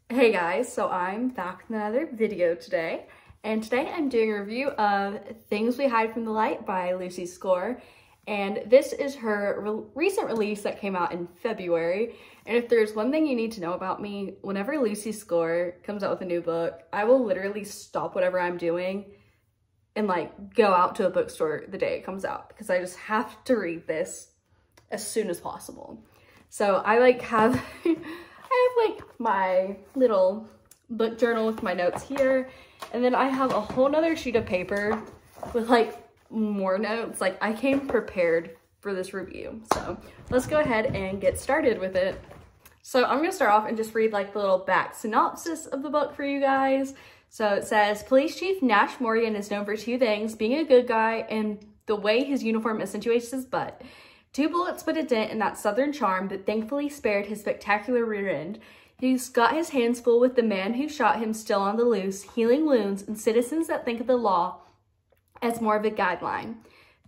Hey guys, so I'm back with another video today, and today I'm doing a review of Things We Hide from the Light by Lucy Score, and this is her recent release that came out in February. And if there's one thing you need to know about me, whenever Lucy Score comes out with a new book, I will literally stop whatever I'm doing and like go out to a bookstore the day it comes out because I just have to read this as soon as possible. So I have my little book journal with my notes here, and then I have a whole nother sheet of paper with like more notes. Like, I came prepared for this review, so let's go ahead and get started with it. So I'm gonna start off and just read like the little back synopsis of the book for you guys. So it says, Police Chief Nash Morgan is known for two things: being a good guy and the way his uniform accentuates his butt. 2 bullets put a dent in that southern charm, but thankfully spared his spectacular rear end. He's got his hands full with the man who shot him still on the loose, healing wounds, and citizens that think of the law as more of a guideline.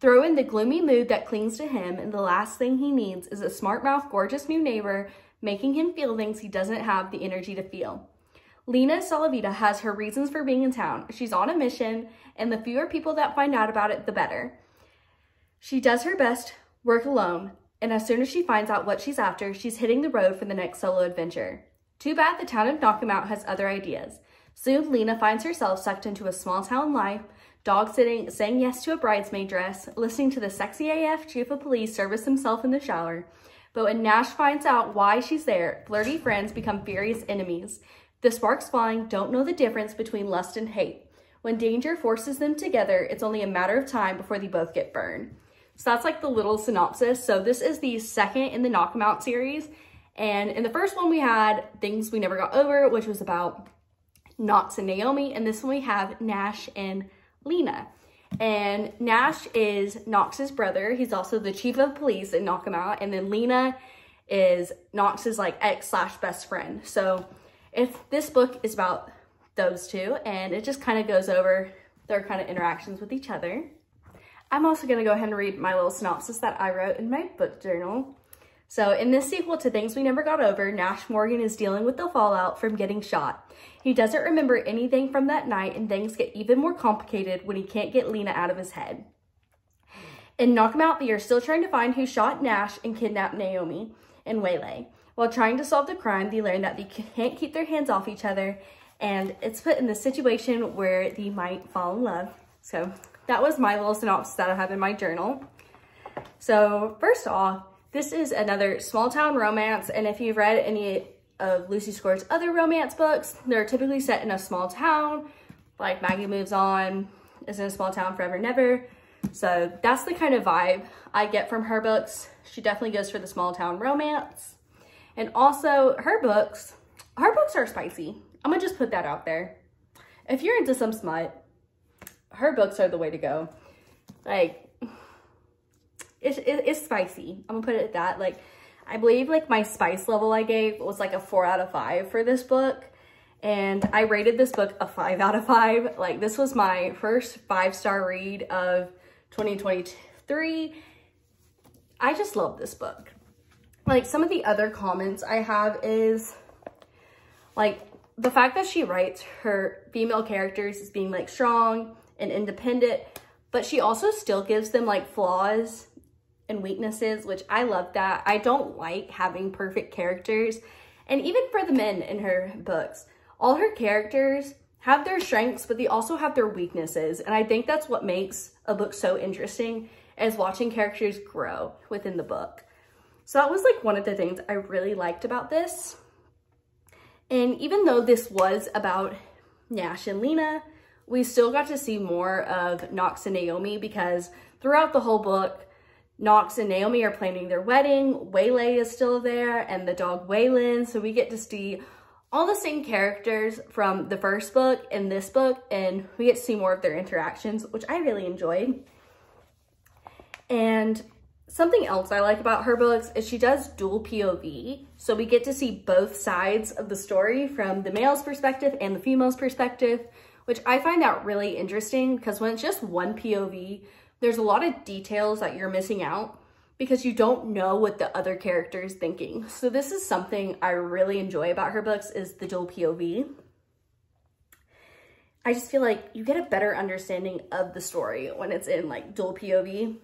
Throw in the gloomy mood that clings to him, and the last thing he needs is a smart-mouthed, gorgeous new neighbor making him feel things he doesn't have the energy to feel. Lena Salavita has her reasons for being in town. She's on a mission, and the fewer people that find out about it, the better. She does her best work alone, and as soon as she finds out what she's after, she's hitting the road for the next solo adventure. Too bad the town of Knockemout has other ideas. Soon, Lena finds herself sucked into a small-town life, dog-sitting, saying yes to a bridesmaid dress, listening to the sexy AF chief of police service himself in the shower. But when Nash finds out why she's there, flirty friends become furious enemies. The sparks flying don't know the difference between lust and hate. When danger forces them together, it's only a matter of time before they both get burned. So that's like the little synopsis. So this is the second in the Knockemout series. And in the first one we had Things We Never Got Over, which was about Knox and Naomi. And this one we have Nash and Lena. And Nash is Knox's brother. He's also the chief of police in Knockemout. And then Lena is Knox's like ex/best friend. So this book is about those two, and it just kind of goes over their kind of interactions with each other. I'm also going to go ahead and read my little synopsis that I wrote in my book journal. So in this sequel to Things We Never Got Over, Nash Morgan is dealing with the fallout from getting shot. He doesn't remember anything from that night, and things get even more complicated when he can't get Lena out of his head. In Knockemout, they are still trying to find who shot Nash and kidnapped Naomi in Waylay. While trying to solve the crime, they learn that they can't keep their hands off each other, and it's put in the situation where they might fall in love. So that was my little synopsis that I have in my journal. So first off, this is another small town romance, and if you've read any of Lucy Score's other romance books, they're typically set in a small town, like Maggie Moves On is in a small town forever and ever. So that's the kind of vibe I get from her books. She definitely goes for the small town romance. And also her books are spicy. I'm gonna just put that out there. If you're into some smut, her books are the way to go. Like, it's spicy. I'm gonna put it at that. Like, I believe like my spice level I gave was like a 4 out of 5 for this book. And I rated this book a 5 out of 5. Like, this was my first 5-star read of 2023. I just love this book. Like, some of the other comments I have is like the fact that she writes her female characters as being like strong and independent, but she also still gives them like flaws and weaknesses, which I love that. I don't like having perfect characters. And even for the men in her books, all her characters have their strengths, but they also have their weaknesses. And I think that's what makes a book so interesting, is watching characters grow within the book. So that was like one of the things I really liked about this. And even though this was about Nash and Lena, we still got to see more of Knox and Naomi, because throughout the whole book, Knox and Naomi are planning their wedding. Waylay is still there, and the dog Waylon. So we get to see all the same characters from the first book and this book, and we get to see more of their interactions, which I really enjoyed. And something else I like about her books is she does dual POV. So we get to see both sides of the story, from the male's perspective and the female's perspective, which I find that really interesting, because when it's just one POV, there's a lot of details that you're missing out because you don't know what the other character is thinking. So this is something I really enjoy about her books, is the dual POV. I just feel like you get a better understanding of the story when it's in like dual POV.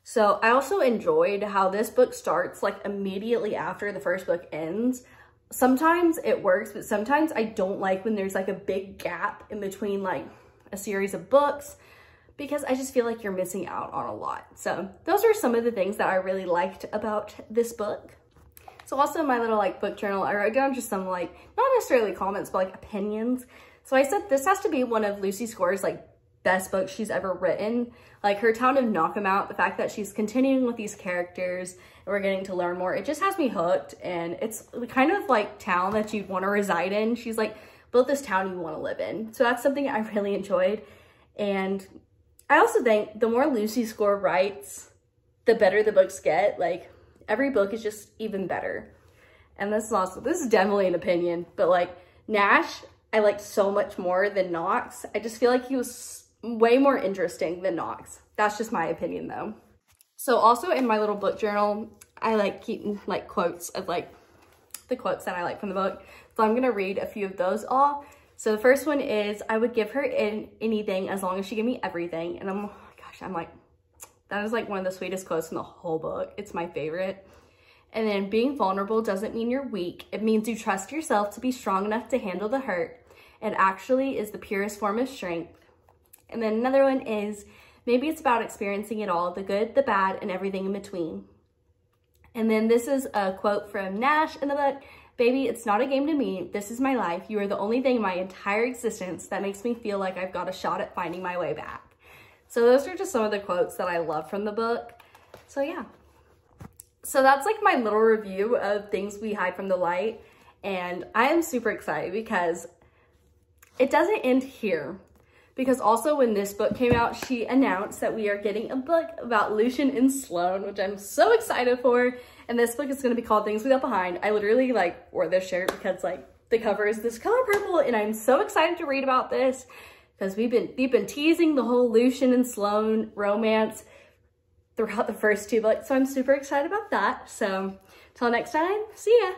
So I also enjoyed how this book starts like immediately after the first book ends. Sometimes it works, but sometimes I don't like when there's like a big gap in between like a series of books, because I just feel like you're missing out on a lot. So those are some of the things that I really liked about this book. So also in my little like book journal, I wrote down just some like, not necessarily comments, but like opinions. So I said this has to be one of Lucy Score's like best books she's ever written. Like her Town of Knockemout, the fact that she's continuing with these characters and we're getting to learn more, it just has me hooked. And it's the kind of like town that you'd want to reside in. She's like built this town you want to live in. So that's something I really enjoyed. And I also think the more Lucy Score writes, the better the books get. Like every book is just even better. And this is definitely an opinion, but like Nash, I liked so much more than Knox. I just feel like he was way more interesting than Knox. That's just my opinion though. So also in my little book journal, I like keeping like quotes of like the quotes that I like from the book. So I'm gonna read a few of those all. So the first one is, I would give her anything as long as she gave me everything. And I'm like, that is like one of the sweetest quotes in the whole book. It's my favorite. And then, being vulnerable doesn't mean you're weak. It means you trust yourself to be strong enough to handle the hurt. It actually is the purest form of strength. And then another one is, maybe it's about experiencing it all, the good, the bad, and everything in between. And then this is a quote from Nash in the book. Baby, it's not a game to me. This is my life. You are the only thing in my entire existence that makes me feel like I've got a shot at finding my way back. So those are just some of the quotes that I love from the book. So yeah. So that's like my little review of Things We Hide from the Light. And I am super excited because it doesn't end here. Because also when this book came out, she announced that we are getting a book about Lucien and Sloane, which I'm so excited for. And this book is going to be called Things We Left Behind. I literally like wore this shirt because like the cover is this color purple, and I'm so excited to read about this because we've been teasing the whole Lucien and Sloane romance throughout the first two books. So I'm super excited about that. So till next time, see ya.